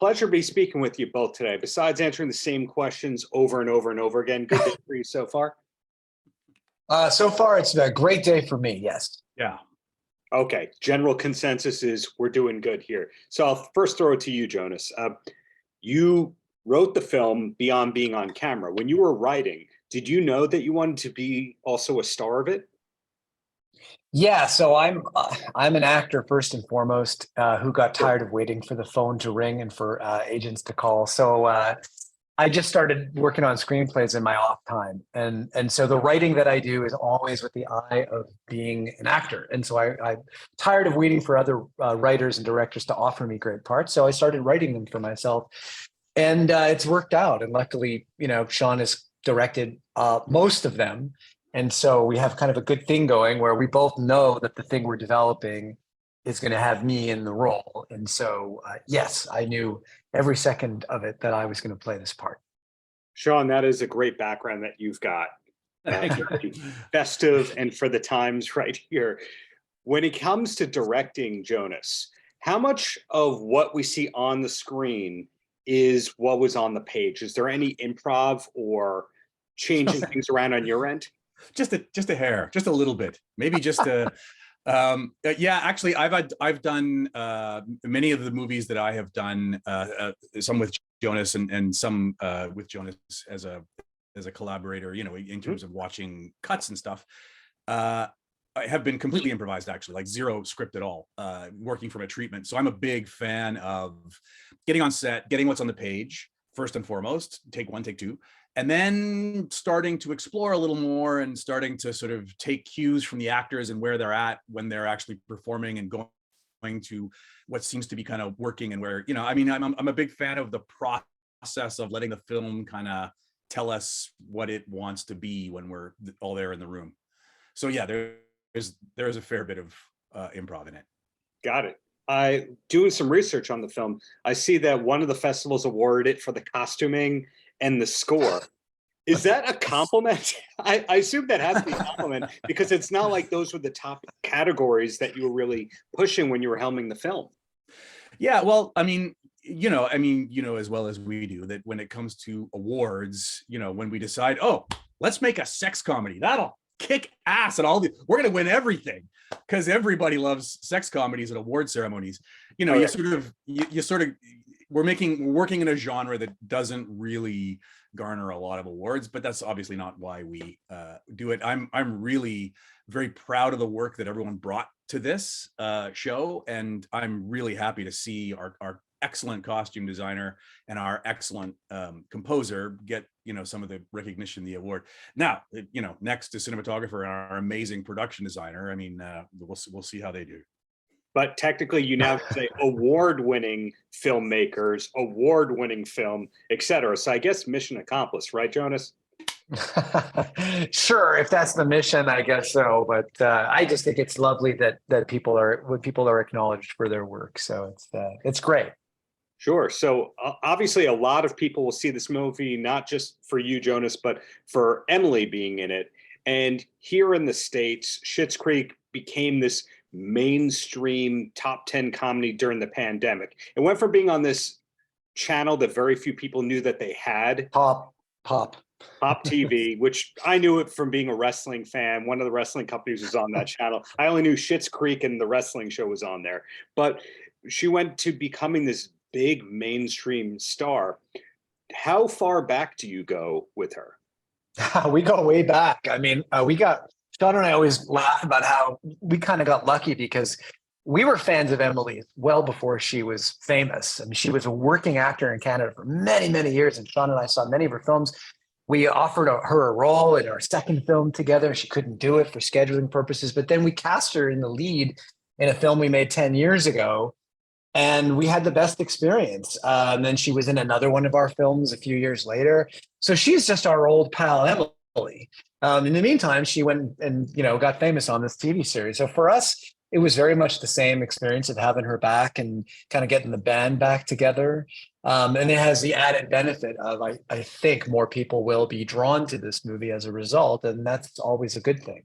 Pleasure be speaking with you both today. Besides answering the same questions over and over and over again, good day for you so far? So far, it's a great day for me, yes. Yeah. Okay, general consensus is we're doing good here. So I'll first throw it to you, Jonas. You wrote the film beyond being on camera. When you were writing, did you know that you wanted to be also a star of it? Yeah, so I'm an actor first and foremost, who got tired of waiting for the phone to ring and for agents to call. So I just started working on screenplays in my off time, and so the writing that I do is always with the eye of being an actor. And so I'm tired of waiting for other writers and directors to offer me great parts. So I started writing them for myself, and it's worked out. And luckily, Sean has directed most of them. And so we have kind of a good thing going where we both know that the thing we're developing is going to have me in the role. And so, yes, I knew every second of it that I was going to play this part. Sean, that is a great background that you've got. Festive and for the times right here. When it comes to directing Jonas, how much of what we see on the screen is what was on the page? Is there any improv or changing things around on your end? Just a hair, just a little bit, maybe just a. Yeah, actually, I've done many of the movies that I have done, some with Jonas and some with Jonas as a collaborator. In terms of watching cuts and stuff, I have been completely improvised, actually, like zero script at all, working from a treatment. So I'm a big fan of getting on set, getting what's on the page first and foremost, take one, take two. And then starting to explore a little more and starting to sort of take cues from the actors and where they're at when they're actually performing and going to what seems to be kind of working and where, I'm a big fan of the process of letting the film kind of tell us what it wants to be when we're all there in the room. So yeah, there's a fair bit of improv in it. Got it. Doing some research on the film, I see that one of the festivals awarded it for the costuming and the score. Is that a compliment? I assume that has to be a compliment because it's not like those were the top categories that you were really pushing when you were helming the film. Yeah, well, as well as we do, that when it comes to awards, when we decide, oh, let's make a sex comedy, that'll kick ass and we're going to win everything because everybody loves sex comedies at award ceremonies. We're working in a genre that doesn't really garner a lot of awards, but that's obviously not why we do it. I'm really very proud of the work that everyone brought to this show, and I'm really happy to see our excellent costume designer and our excellent composer get some of the recognition, the award. Now, next to cinematographer and our amazing production designer. We'll see how they do. But technically, you now say award-winning filmmakers, award-winning film, etc. So I guess mission accomplished, right, Jonas? Sure, if that's the mission, I guess so. But I just think it's lovely that people are acknowledged for their work. So it's great. Sure. So obviously, a lot of people will see this movie not just for you, Jonas, but for Emily being in it. And here in the States, Schitt's Creek became this mainstream top 10 comedy during the pandemic. It went from being on this channel that very few people knew that they had. Pop TV, which I knew it from being a wrestling fan. One of the wrestling companies was on that channel. I only knew Schitt's Creek and the wrestling show was on there. But she went to becoming this big mainstream star. How far back do you go with her? We go way back. Sean and I always laugh about how we kind of got lucky because we were fans of Emily well before she was famous. She was a working actor in Canada for many, many years, and Sean and I saw many of her films. We offered her a role in our second film together. She couldn't do it for scheduling purposes, but then we cast her in the lead in a film we made 10 years ago, and we had the best experience. And then she was in another one of our films a few years later. So she's just our old pal, Emily. In the meantime, she went and got famous on this TV series. So for us, it was very much the same experience of having her back and kind of getting the band back together. And it has the added benefit of, I think more people will be drawn to this movie as a result, and that's always a good thing.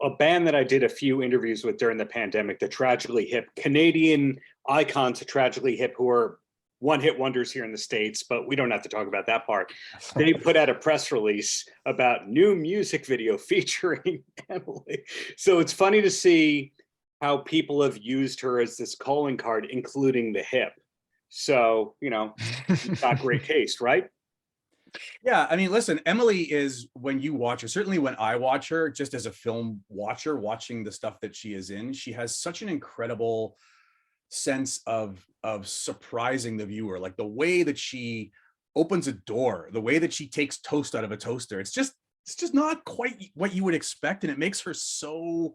A band that I did a few interviews with during the pandemic, the Tragically Hip, Canadian icons of Tragically Hip who are one-hit wonders here in the States, but we don't have to talk about that part. They put out a press release about new music video featuring Emily. So it's funny to see how people have used her as this calling card, including the hip. So, you know, she's got great taste, right? Yeah, I mean, listen, Emily is, when you watch her, certainly when I watch her, just as a film watcher, watching the stuff that she is in, she has such an incredible sense of surprising the viewer. Like the way that she opens a door, the way that she takes toast out of a toaster, it's just not quite what you would expect, and it makes her so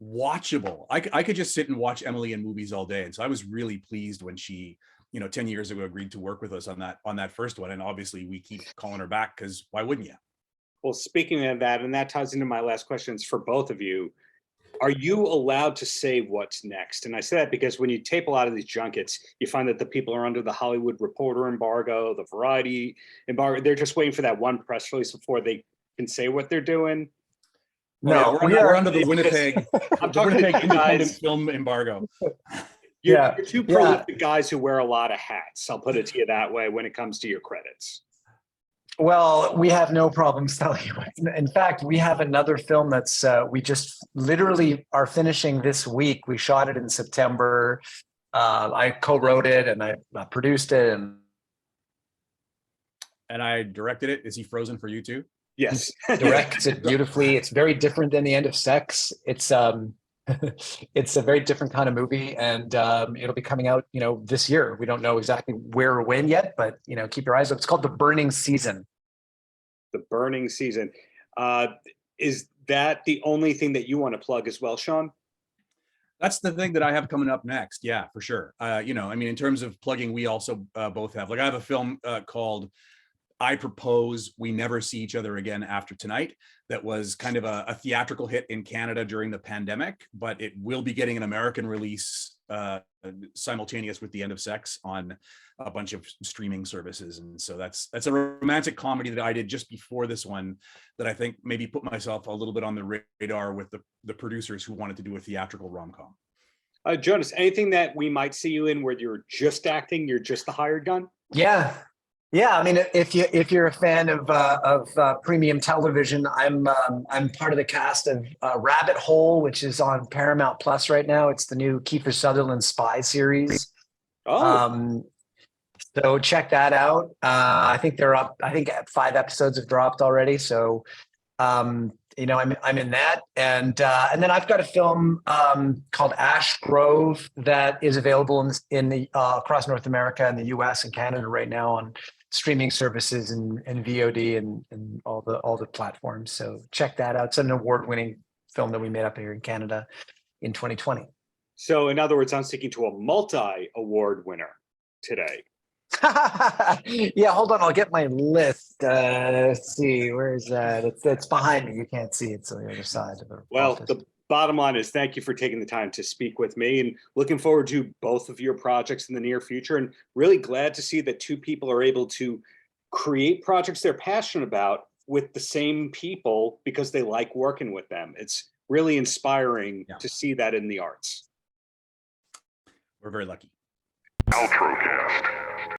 watchable. I could just sit and watch Emily in movies all day, and so I was really pleased when she, 10 years ago, agreed to work with us on that first one, and obviously we keep calling her back, because why wouldn't you? Well, speaking of that, and that ties into my last questions for both of you, are you allowed to say what's next? And I say that because when you tape a lot of these junkets, you find that the people are under the Hollywood Reporter embargo, the Variety embargo. They're just waiting for that one press release before they can say what they're doing. No, we're under the Winnipeg, I'm talking Winnipeg about independent guys. film embargo. You're two prolific guys who wear a lot of hats. I'll put it to you that way when it comes to your credits. Well, we have no problem telling you. In fact, we have another film that's we just literally are finishing this week. We shot it in September. I co-wrote it and I produced it, And I directed it. Is he frozen for you too? Yes. directs it beautifully. It's very different than The End of Sex. It's it's a very different kind of movie, and it'll be coming out, this year. We don't know exactly where or when yet, but keep your eyes up. It's called The Burning Season. The Burning Season. Is that the only thing that you want to plug as well, Sean? That's the thing that I have coming up next. Yeah, for sure. In terms of plugging, we also both have, I have a film called I Propose We Never See Each Other Again After Tonight. That was kind of a theatrical hit in Canada during the pandemic, but it will be getting an American release simultaneous with The End of Sex on a bunch of streaming services. And so that's a romantic comedy that I did just before this one, that I think maybe put myself a little bit on the radar with the producers who wanted to do a theatrical rom-com. Jonas, anything that we might see you in where you're just acting, you're just the hired gun? Yeah. I mean, if you're a fan of premium television, I'm part of the cast of Rabbit Hole, which is on Paramount Plus right now. It's the new Kiefer Sutherland spy series. Oh, so check that out. I think they're up. I think 5 episodes have dropped already. So, I'm in that, and then I've got a film called Ash Grove that is available in the across North America and the US and Canada right now on streaming services and VOD and all the platforms. So check that out. It's an award-winning film that we made up here in Canada in 2020. so in other words, I'm sticking to a multi-award winner today. Yeah, hold on. I'll get my list. Let's see. Where is that? It's behind me. You can't see it. It's on the other side of the Well, office. the bottom line is thank you for taking the time to speak with me, and looking forward to both of your projects in the near future, and really glad to see that two people are able to create projects they're passionate about with the same people because they like working with them. It's really inspiring to see that in the arts. We're very lucky. Paltrocast.